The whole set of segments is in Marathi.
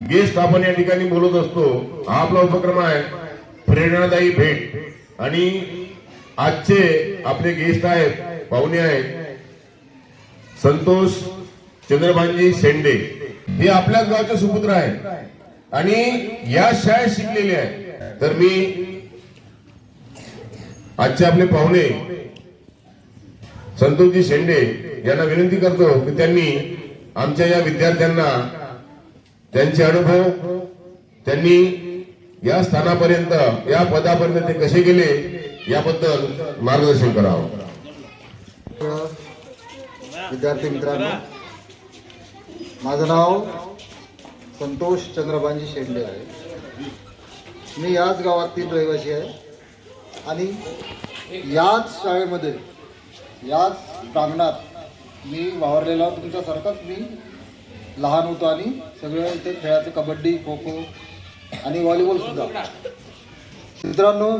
गेस्ट आपण या ठिकाणी बोलत असतो. हा आपला उपक्रम आहे प्रेरणादायी भेट. आणि आजचे आपले गेस्ट आहेत, पाहुणे आहेत संतोष चंद्रभानजी शेंडे. हे आपल्याच गावचे सुपुत्र आहेत आणि या शाळेत शिकलेले आहेत. तर मी आजचे आपले पाहुणे संतोषजी शेंडे यांना विनंती करतो की त्यांनी आमच्या या विद्यार्थ्यांना त्यांचे अनुभव, त्यांनी या स्थानापर्यंत, या पदापर्यंत ते कसे गेले याबद्दल मार्गदर्शन करावं. विद्यार्थी मित्रांनो, माझं नाव संतोष चंद्रभानजी शेंडे आहे. मी याच गावातील रहिवासी आहे आणि याच शाळेमध्ये, याच प्रांगणात मी वावरलेला तुमच्यासारखाच मी लहान होतो आणि सगळं इथे खेळायचं, कबड्डी, खो खो आणि व्हॉलीबॉल सुद्धा. मित्रांनो,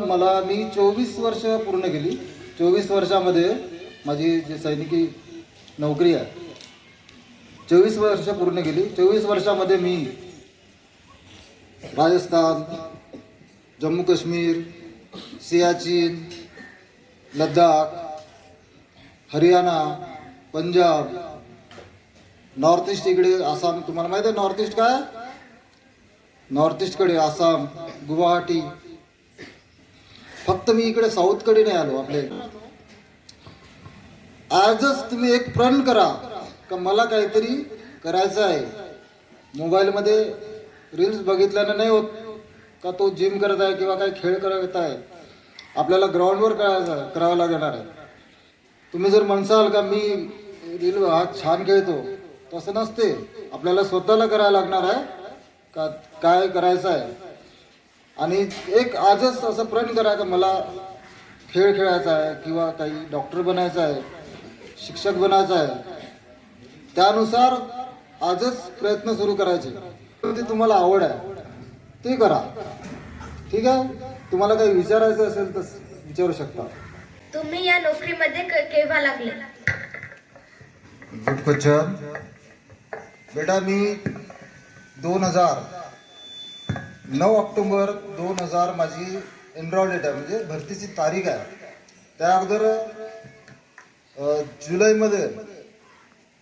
मी 24 वर्ष पूर्ण केली. 24 वर्षामध्ये माझी जी सैनिकी नोकरी आहे, 24 वर्ष पूर्ण केली. 24 वर्षामध्ये मी राजस्थान, जम्मू काश्मीर, सियाचीन, लद्दाख, हरियाणा, पंजाब, नॉर्थ ईस्ट, इकडे आसाम. तुम्हाला माहिती आहे नॉर्थ ईस्ट काय? नॉर्थ ईस्टकडे आसाम, गुवाहाटी. फक्त मी इकडे साऊथकडे नाही आलो. आपल्या आजच तुम्ही एक प्रण करा का मला काहीतरी करायचं आहे. मोबाईलमध्ये रील्स बघितल्यानं नाही होत का तो जिम करत आहे किंवा काही खेळ करत आहे. आपल्याला ग्राउंडवर करावं लागणार आहे. तुम्ही जर म्हणसाल का मी रील हा छान खेळतो, तसं नसते. आपल्याला स्वतःला करायला लागणार आहे का काय करायचं आहे. आणि एक आजच असं प्रण करा का मला खेळ खेळायचा आहे किंवा काही डॉक्टर बनायचं आहे, शिक्षक बनायचं आहे. त्यानुसार आजच प्रयत्न सुरू करायचे. ते तुम्हाला आवड आहे ते करा. ठीक आहे? तुम्हाला काही विचारायचं असेल तर विचारू शकता. तुम्ही या नोकरीमध्ये केव्हा लागले? Good question. बेटा, मी 9 ऑक्टोबर 2000 माझी एनरोल डेट आहे, म्हणजे भरतीची तारीख आहे. त्या अगोदर जुलैमध्ये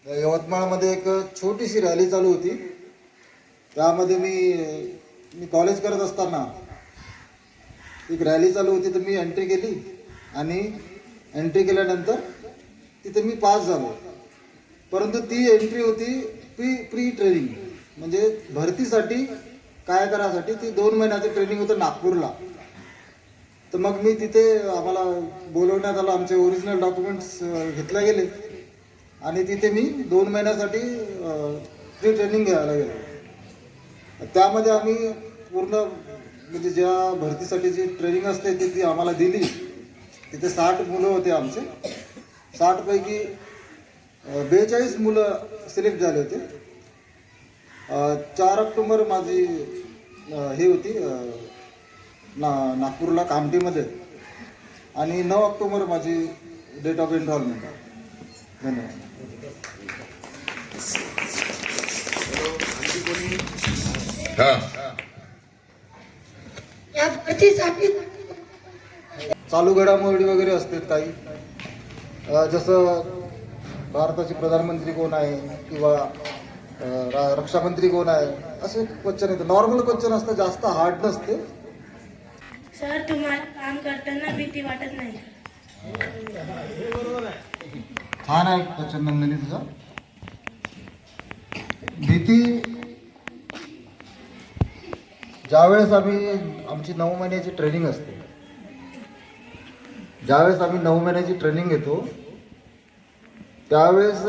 यवतमाळमध्ये एक छोटीशी रॅली चालू होती. त्यामध्ये मी कॉलेज करत असताना एक रॅली चालू होती, तर मी एंट्री केली आणि एंट्री केल्यानंतर तिथे मी पास झालो. परंतु ती एंट्री होती प्री ट्रेनिंग, म्हणजे भरतीसाठी काय करायसाठी. ती 2 महिन्याचं ट्रेनिंग होतं नागपूरला. तर मग मी तिथे आम्हाला बोलवण्यात आलं. आमचे ओरिजिनल डॉक्युमेंट्स घेतले गेले आणि तिथे मी 2 महिन्यासाठी प्री ट्रेनिंग घ्यायला गेलो. त्यामध्ये आम्ही पूर्ण म्हणजे ज्या भरतीसाठी जी ट्रेनिंग असते ती आम्हाला दिली. तिथे 60 मुलं होते आमचे. 60 पैकी 42 मुलं सिलेक्ट झाले होते. 4 ऑक्टोबर माझी हे होती नागपूरला कामठीमध्ये आणि 9 ऑक्टोबर माझी डेट ऑफ एनरोलमेंट आहे. धन्यवाद. या भरतीसाठी चालू घडामोडी वगैरे असतात काही, जसं भारताचे प्रधानमंत्री कोण आहे किंवा रक्षामंत्री कोण आहे, असे क्वेश्चन येतात. नॉर्मल क्वेश्चन असतं, जास्त हार्ड नसते. सर, तुम्हाला काम करताना भीती वाटत नाही? छान आहे क्वेश्चन नंदिनी तुझा. भीती, ज्यावेळेस आमची 9 महिन्याची ट्रेनिंग असते, ज्यावेळेस आम्ही 9 महिन्याची ट्रेनिंग घेतो, त्यावेळेस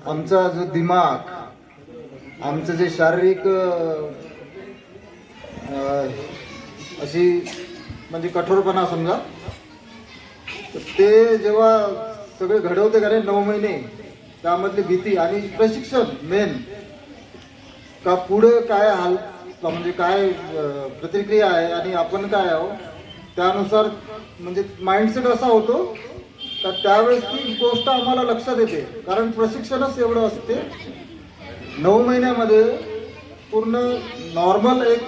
आमचा जो दिमाग, आमचं जे शारीरिक अशी म्हणजे कठोरपणा समजा, तर ते जेव्हा सगळे घडवते का नाही 9 महिने, त्यामधली भीती आणि प्रशिक्षण मेन का पुढे काय म्हणजे काय प्रतिक्रिया आहे आणि आपण काय आहोत, त्यानुसार म्हणजे माइंडसेट असा होतो तर त्यावेळेस ती गोष्ट आम्हाला लक्षात येते. कारण प्रशिक्षणच एवढं असते 9 महिन्यामध्ये, पूर्ण नॉर्मल एक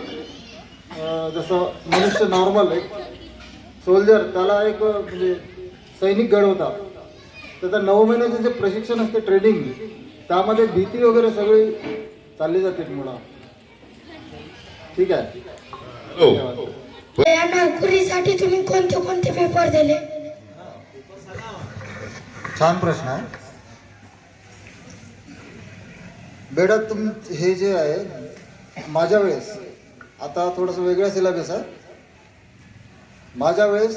जसं मनुष्य नॉर्मल एक सोल्जर त्याला एक म्हणजे सैनिक घडवता. त्याचं 9 महिन्याचं जे प्रशिक्षण असते ट्रेनिंग, त्यामध्ये भीती वगैरे सगळी चालली जाते मुला. ठीक आहे. हो. या नोकरीसाठी तुम्ही कोणते कोणते पेपर दिले? छान प्रश्न आहे बेटा. हे जे आहे माझ्या वेळेस, आता थोडंसं वेगळा सिलेबस आहे. माझ्या वेळेस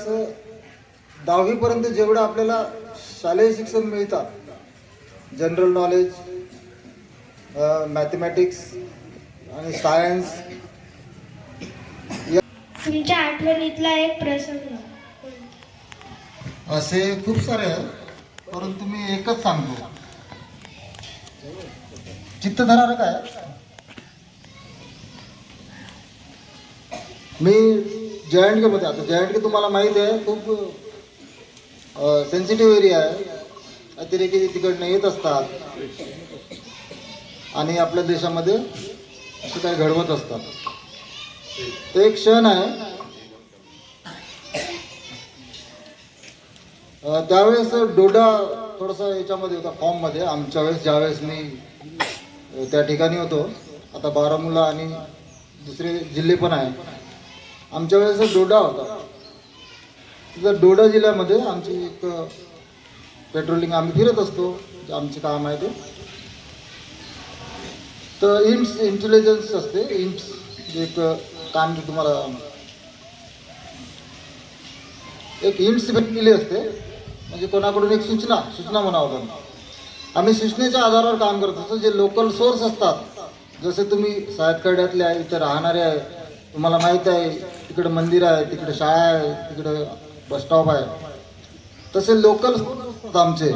10वी पर्यंत जेवढं आपल्याला शालेय शिक्षण मिळतात, जनरल नॉलेज, मॅथमॅटिक्स आणि सायन्स, तुमच्या आठवणीतला एक प्रसंग. असे खूप सारे आहेत, परंतु मी एकच सांगतो. चित्तधरा काय, मी JNK मध्ये, आता JNK तुम्हाला माहिती आहे खूप सेन्सिटिव्ह एरिया आहे. अतिरेकी तिकडनं येत असतात आणि आपल्या देशामध्ये असं काही घडवत असतात. तो एक क्षण आहे. त्यावेळेस डोडा थोडासा याच्यामध्ये होता फॉर्ममध्ये. आमच्या वेळेस ज्यावेळेस मी त्या ठिकाणी होतो, आता बारामुल्ला आणि दुसरे जिल्हे पण आहे, आमच्या वेळेस डोडा होता. तिथं डोडा जिल्ह्यामध्ये आमची एक पेट्रोलिंग आम्ही फिरत असतो, आमचे काम आहे ते. तर इंटेलिजन्स असते, एक काम जे तुम्हाला एक हिंट्स भेटलेली असते, म्हणजे कोणाकडून एक सूचना म्हणावं आपण. आम्ही सूचनेच्या आधारावर काम करत असतो. जे लोकल सोर्स असतात, जसे तुम्ही सायतकड्यातले आहे, इथे राहणारे आहे, तुम्हाला माहीत आहे तिकडे मंदिर आहे, तिकडे शाळा आहे, तिकडे बसस्टॉप आहे, तसे लोकल सोर्स आमचे.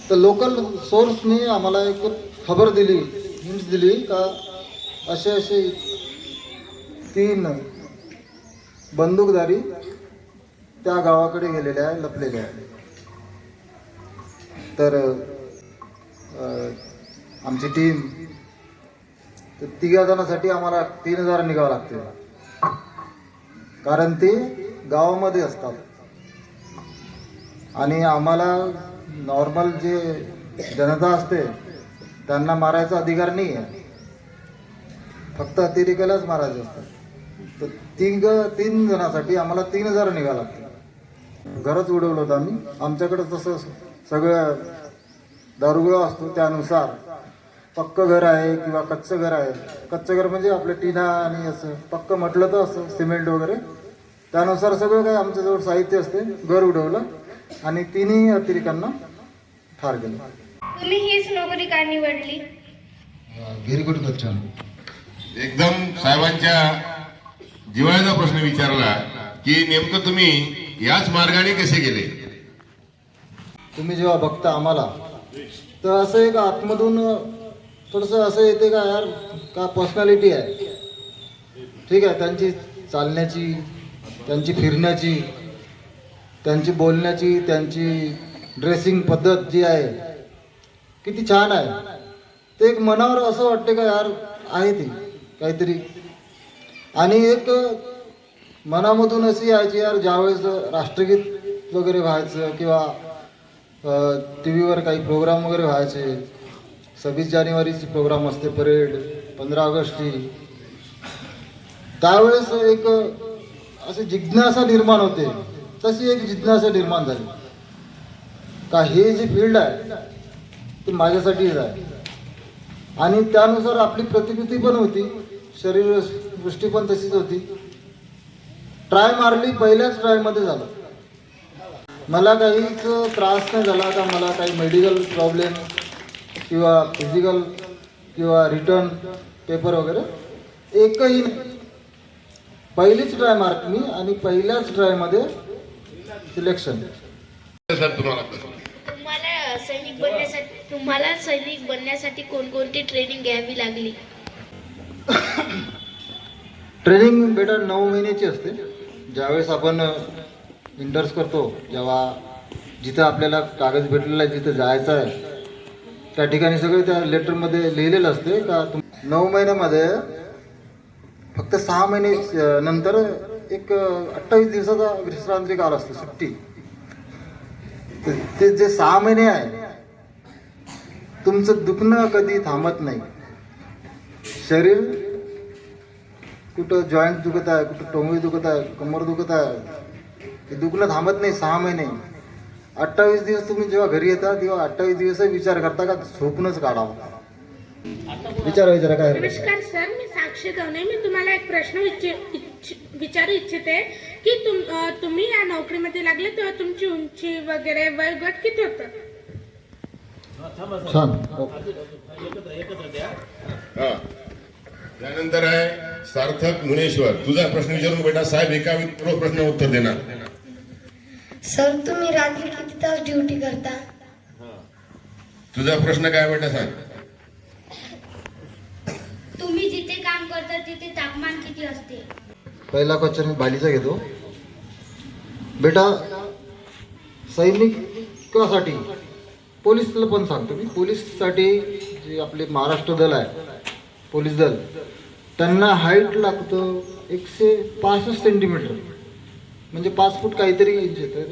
तर लोकल सोर्सनी आम्हाला एक खबर दिली, हिंट्स दिली का असे 3 बंदूकधारी त्या गावाकडे गेलेले आहे, लपलेले आहे. तर आमची टीम, तर 3 जणांसाठी आम्हाला 3000 निघावं लागते, कारण ते गावामध्ये असतात आणि आम्हाला नॉर्मल जे जनता असते त्यांना मारायचा अधिकार नाही आहे, फक्त अतिरेकालाच मारायचं असतं. तर 3 जणांसाठी आम्हाला 3000 निघावं लागते. घरच उडवलं होतं आम्ही. आमच्याकडे तसं सगळं दारुगोळा असतो, त्यानुसार पक्कं घर आहे किंवा कच्चं घर आहे. कच्चं घर म्हणजे आपलं टिना आणि असं, पक्कं म्हटलं तर असं सिमेंट वगैरे, त्यानुसार सगळं काही आमच्याजवळ साहित्य असते. घर उडवलं आणि 3 अतिरेकांना ठार केलं. तुम्ही हीच नोकरी का निवडली? Very good question. एकदम साहेबांच्या जिव्हाळ्याचा प्रश्न विचारला की नेमकं तुम्ही याच मार्गाने कसे गेले. तुम्ही जेव्हा बघता आम्हाला, तर असं एक आतमधून थोडंसं असं येते का यार, का पर्सनॅलिटी आहे, ठीक आहे, त्यांची चालण्याची, त्यांची फिरण्याची, त्यांची बोलण्याची, त्यांची ड्रेसिंग पद्धत जी आहे किती छान आहे. ते एक मनावर असं वाटते का यार आहे ती काहीतरी. आणि एक मनामधून अशी यायची यार, ज्यावेळेस राष्ट्रगीत वगैरे व्हायचं किंवा टी व्हीवर काही प्रोग्राम वगैरे व्हायचे, 26 जानेवारीची प्रोग्राम असते, परेड, 15 ऑगस्टची, त्यावेळेस एक अशी जिज्ञासा निर्माण होते. तशी एक जिज्ञासा निर्माण झाली का हे जे फील्ड आहे ते माझ्यासाठीच आहे. आणि त्यानुसार आपली प्रतिकृती पण होती, शरीर दृष्टी पण तशीच होती. ट्राय मारली, पहिल्याच ट्रायमध्ये झालं. मला काहीच त्रास नाही झाला का, मला काही मेडिकल प्रॉब्लेम किंवा फिजिकल किंवा रिटर्न पेपर वगैरे एकही नाही. पहिलीच ट्राय मारली मी आणि पहिल्याच ट्रायमध्ये सिलेक्शन. सर तुम्हाला तुम्हाला सैनिक बनण्यासाठी कोणकोणती ट्रेनिंग घ्यावी लागली? ट्रेनिंग बेटा 9 महिन्याची असते. ज्यावेळेस आपण इंटर्स करतो, जेव्हा जिथं आपल्याला कागद भेटलेला आहे, जिथं जायचं आहे, त्या ठिकाणी सगळं त्या लेटरमध्ये लिहिलेलं असते का 9 महिन्यामध्ये फक्त 6 महिने नंतर एक 28 दिवसाचा विश्रांती काल असतो, सुट्टी. ते जे 6 महिने आहे, तुमचं दुखणं कधी थांबत नाही. शरीर कुठं जॉईंट दुखत आहे, कुठं टोंगळी दुखत आहे, कमर दुखत आहे, ते दुखणं थांबत नाही 6 महिने. 28 दिवस तुम्ही जेव्हा घरी येता तेव्हा 28 दिवस विचार करता का झोपूनच काढावा. विचारा काय. नमस्कार सर, मी साक्षी गवणे. मी तुम्हाला एक प्रश्न विचारू इच्छिते की तुम्ही या नोकरीमध्ये लागले तेव्हा तुमची उंची वगैरे वयोगट किती होतं? छान. हा. त्यानंतर आहे सार्थक मुनेश्वर. तुझा प्रश्न विचारून बेटा साहेब एका प्रश्न उत्तर देणार. सर तुम्ही रात्री किती तास ड्युटी करता? तुझा प्रश्न काय बेटा सांग. तुम्ही जिथे काम करता तिथे तापमान किती असते? पहिला क्वेश्चन मी बालीचा घेतो. बेटा, सैनिकासाठी, पोलीसला पण सांगतो मी, पोलीससाठी जे आपले महाराष्ट्र दल आहे, पोलीस दल, त्यांना हाईट लागतं 165 सेंटीमीटर, म्हणजे 5 फूट काहीतरी इंच येतं,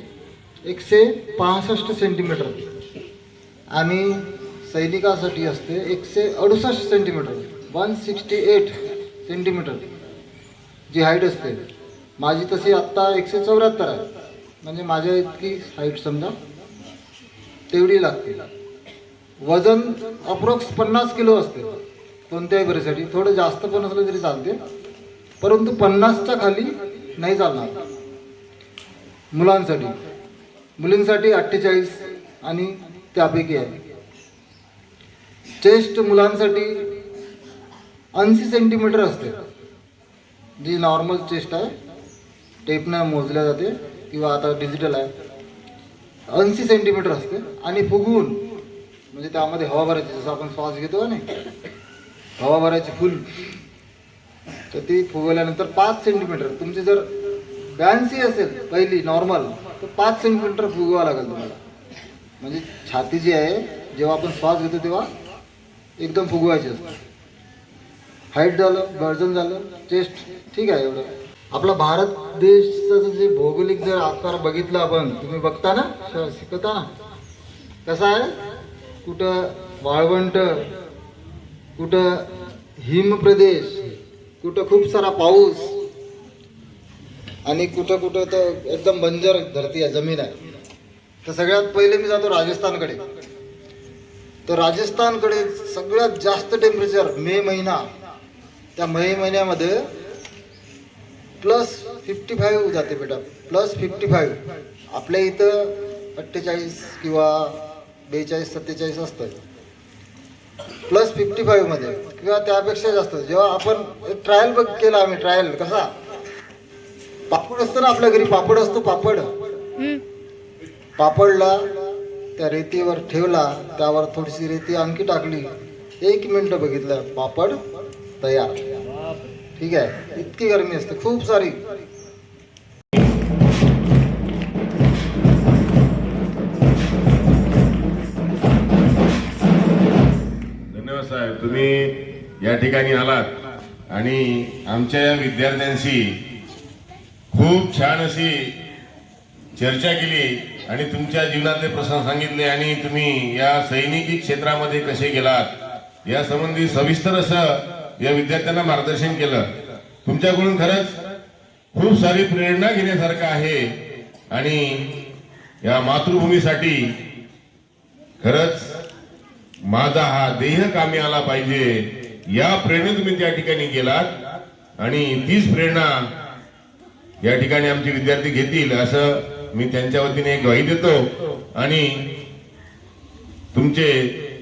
165 सेंटीमीटर. आणि सैनिकासाठी असते 168 सेंटीमीटर, 168 सेंटीमीटर जी हाईट असते. माझी तशी आत्ता 174 आहे, म्हणजे माझ्या इतकी हाईट समजा तेवढी लागते. वजन अप्रोक्स 50 किलो असते कोणत्याही बरीसाठी. थोडं जास्त पण असलं तरी चालते, परंतु 50च्या खाली नाही चालणार. मुलांसाठी, मुलींसाठी 48 आणि त्यापैकी आहे. चेस्ट मुलांसाठी 80 सेंटीमीटर असते, जी नॉर्मल चेस्ट आहे, टेपनं मोजल्या जाते किंवा आता डिजिटल आहे. 80 सेंटीमीटर असते. आणि फुगवून, म्हणजे त्यामध्ये हवा भरायची, जसं आपण श्वास घेतो ना, हवा भरायची फुल, तर ती फुगवल्यानंतर 5 सेंटीमीटर. तुमची जर 82 असेल पहिली नॉर्मल, तर 5 सेंटीमीटर फुगवावं लागेल तुम्हाला. म्हणजे छाती जी आहे, जेव्हा आपण श्वास घेतो तेव्हा एकदम फुगवायची असते. हाईट झालं, वजन झालं, चेस्ट, ठीक आहे एवढं. आपला भारत देशाचं जे भौगोलिक जर आकार बघितला आपण, तुम्ही बघता ना, शिकता ना, कसा आहे, कुठं वाळवंट, कुठं हिमप्रदेश, कुठं खूप सारा पाऊस, आणि कुठं कुठं तर एकदम बंजर धरती आहे, जमीन आहे. तर सगळ्यात पहिले मी जातो राजस्थानकडे. तर राजस्थानकडे सगळ्यात जास्त टेम्परेचर मे महिना, त्या मे महिन्यामध्ये +55 जाते बेटा, +55. आपल्या इथं 48 किंवा 42-47 असतं, +55 मध्ये किंवा त्यापेक्षा जास्त. जेव्हा आपण ट्रायल केला आम्ही, ट्रायल कसा, पापड असतो ना आपल्या घरी, पापड असतो, पापडला त्या रेतीवर ठेवला, त्यावर थोडीशी रेती आणखी टाकली, 1 मिनिट बघितलं, पापड तयार. ठीक आहे, इतकी गरमी असते, खूप सारी. धन्यवाद साहेब, तुम्ही या ठिकाणी आलात आणि आमच्या या विद्यार्थ्यांशी खूप छान अशी चर्चा केली आणि तुमच्या जीवनातले प्रसंग सांगितले आणि तुम्ही या सैनिकी क्षेत्रामध्ये कसे गेलात या संबंधी सविस्तर असं या विद्यार्थ्यांना मार्गदर्शन केलं. तुमच्याकडून खरंच खूप सारी प्रेरणा घेण्यासारखं आहे आणि या मातृभूमीसाठी खरंच माझा हा देह कामी आला पाहिजे या प्रेरणे तुम्ही त्या ठिकाणी गेलात आणि तीच प्रेरणा या ठिकाणी आमचे विद्यार्थी घेतील असं मी त्यांच्या वतीने ग्वाही देतो. आणि तुमचे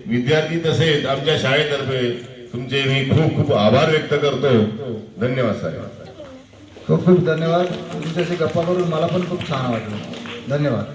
विद्यार्थी तसेच आमच्या शाळेतर्फे तुमचे मी खूप खूप आभार व्यक्त करतो. धन्यवाद साहेब. खूप खूप धन्यवाद. तुमच्याशी गप्पा करून मला पण खूप छान वाटलं. धन्यवाद.